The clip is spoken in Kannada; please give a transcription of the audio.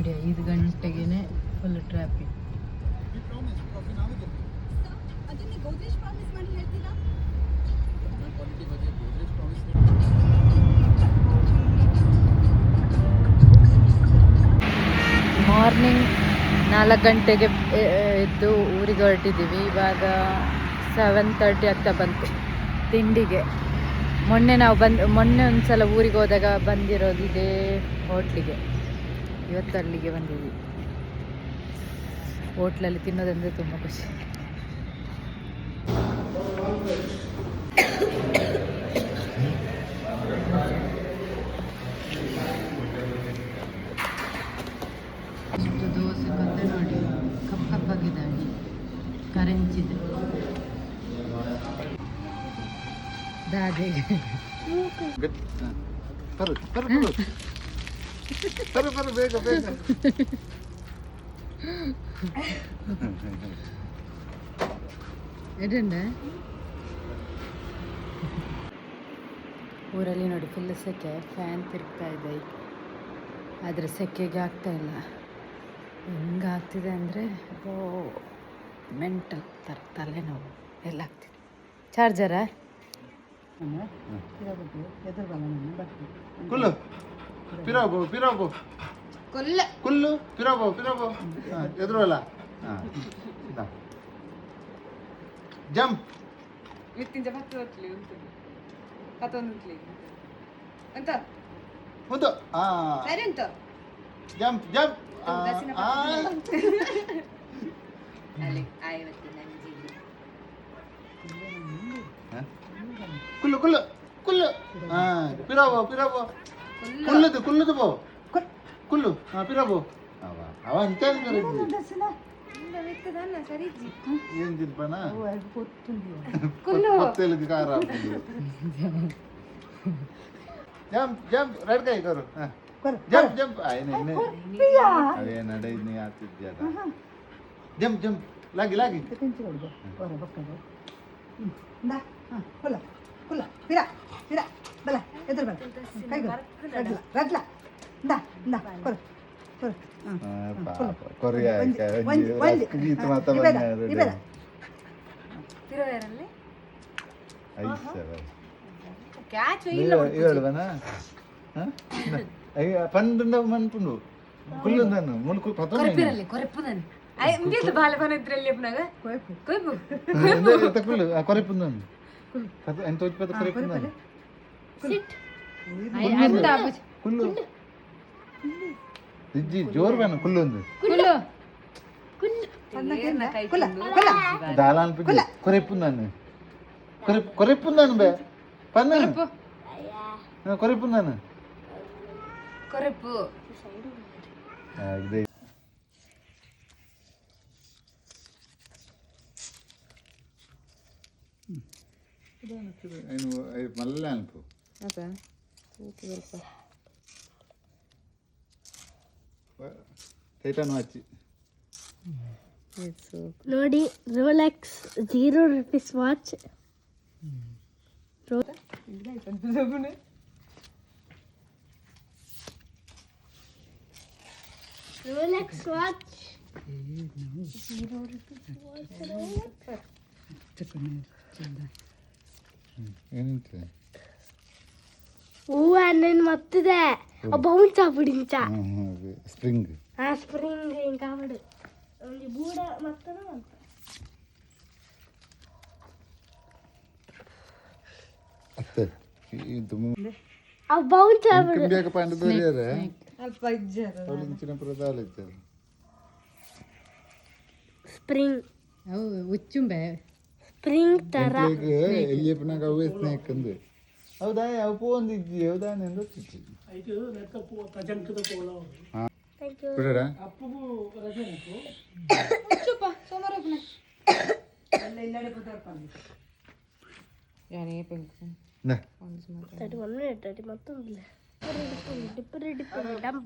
ನೋಡಿ 5 ಗಂಟೆಗೆ ಫುಲ್ ಟ್ರಾಫಿಕ್. ಮಾರ್ನಿಂಗ್ 4 ಗಂಟೆಗೆ ಎದ್ದು ಊರಿಗೆ ಹೊರಟಿದ್ದೀವಿ. ಇವಾಗ 7:30 ಆಗ್ತಾ ಬಂತು ತಿಂಡಿಗೆ. ಮೊನ್ನೆ ಒಂದ್ಸಲ ಊರಿಗೆ ಹೋದಾಗ ಬಂದಿರೋದು ಇದೇ ಹೋಟ್ಲಿಗೆ. ಇವತ್ತು ಅಲ್ಲಿಗೆ ಬಂದಿದ್ವಿ. ಹೋಟ್ಲಲ್ಲಿ ತಿನ್ನೋದಂದರೆ ತುಂಬ ಖುಷಿ. ಇಷ್ಟು ದೋಸೆ ಕೊಟ್ಟೆ ನೋಡಿ, ಕಪ್ಪಾಗಿದ್ದಾಳೆ, ಕರೆಂಚಿದೆ ದಾದೆಗೆ. ಬೇಗ ಬೇಗ ಎಡಂಡ ಊರಲ್ಲಿ ನೋಡಿ ಫುಲ್ ಸೆಕೆ, ಫ್ಯಾನ್ ತಿರುಗ್ತಾ ಇದೆ, ಆದರೆ ಸೆಕೆಗೆ ಆಗ್ತಾ ಇಲ್ಲ. ಹೆಂಗಾಗ್ತಿದೆ ಅಂದರೆ ಮೆಂಟಲ್ ತಲೆನೋವು ಎಲ್ಲ ಆಗ್ತಿದೆ. ಚಾರ್ಜರಾ ಕುಲ್ಲು ಪಿರಾಬು ಪಿರಾಬು ಕುಲ್ಲು ಪಿರಾಬು ಪಿರಾಬು ಎದುರಲ್ಲ ಜಂಪ್ ಮುಂದೆ ಜಂಪ್ ಜಂಪ್ ಕುಲ್ಲು ಕುಲ್ಲು ಕುಲ್ಲು ಪಿರಾಬು ಪಿರಾಬು ಕುಲ್ಲದು ಕುಲ್ಲದು ಬೋ ಕುಲ್ಲು ಪಿರಾಬು ಅವ ಅಂತ ಏನ್ ತಿನ್ಪನ ಹೊತ್ತಲಿಗೆ ಕಾರ ಜಂಪ್ ಜಂಪ್ ರೆಡ್ ಕೈ ಕರು ಜಂಪ್ ಜಂಪ್ ಅವೇ ನಡೆಯೇ ಆಗ್ತಿದ್ಯಾ ಜಂಪ್ ಜಂಪ್ ಲಾಗಿ ಲಾಗಿ పండు మనుపుండు కుళ్ళు నన్ను మునుకు కొరెప్పుందాను ఎంత వచ్చి పెద్ద కొరెప్పుందాను కుళ్ళు ఇజ్జి జోరు వేను కుళ్ళు ఉంది దాలానిపించి కొరెప్పుందాను కొరెప్పుందాను బే పన్నాను కొరెప్పుందాను కొరెప్పు మళ్ళీ అనుకో ಟೈಟಾನು ಹಚ್ಚಿ ನೋಡಿ ರೋಲೆಕ್ಸ್ ₹0 ವಾಚ್. ರೋಲೆಕ್ಸ್ ವಾಚ್ నేను మత్తుదే బౌన్స్ అప్పుడించా స్ప్రింగ్ స్ప్రింగ్ ఇంకా అవడు బూడ మత్తన ಅತ್ತೆ ಇದು ಆ ಬೌన్స్ ಅప్పుడు ಬೇಗ ಪಾಂಡು ದೊರೆಯರೆ ಅಲ್ಪ ಇಜ್ಜರ ಅವಳಿಂಚಿನ ಪ್ರದಾಲ ಇಜ್ಜರ ಸ್ಪ್ರಿಂಗ್ ಅವು ಉಚ್ಚುಂಬೆ ಸ್ಪ್ರಿಂಗ್ ತರ ಎಲ್ಲಿಯಪ್ಪನಾಗ ಅವೇ ಸ್ನೇಕ್ ಅಂದು ಹೌದಾ ಅವು ಪೋಂದಿಜ್ಜಿ ಹೌದಾ ನೆಂದು ಚಿಚ್ಚಿ ಇದು ನೆಕ್ಕ ಪೋ ತಜಂಕದ ಪೋಲ ಹಾ ಬಿಡರ ಅಪ್ಪು ರಜನೆಕು ಚುಪ್ಪ ಸೋಮವಾರಪ್ಪನ ಎಲ್ಲ ಇಲ್ಲಡೆ ಪದಾರ್ಪನೆ ಯಾನೇ ಪೆಂಕು ನ ತಡಿ ಒಮ್ಮೆ ತಡಿ ಮತ್ತೊಂದು ಡಿಪ್ಪರ್ ಡಮ್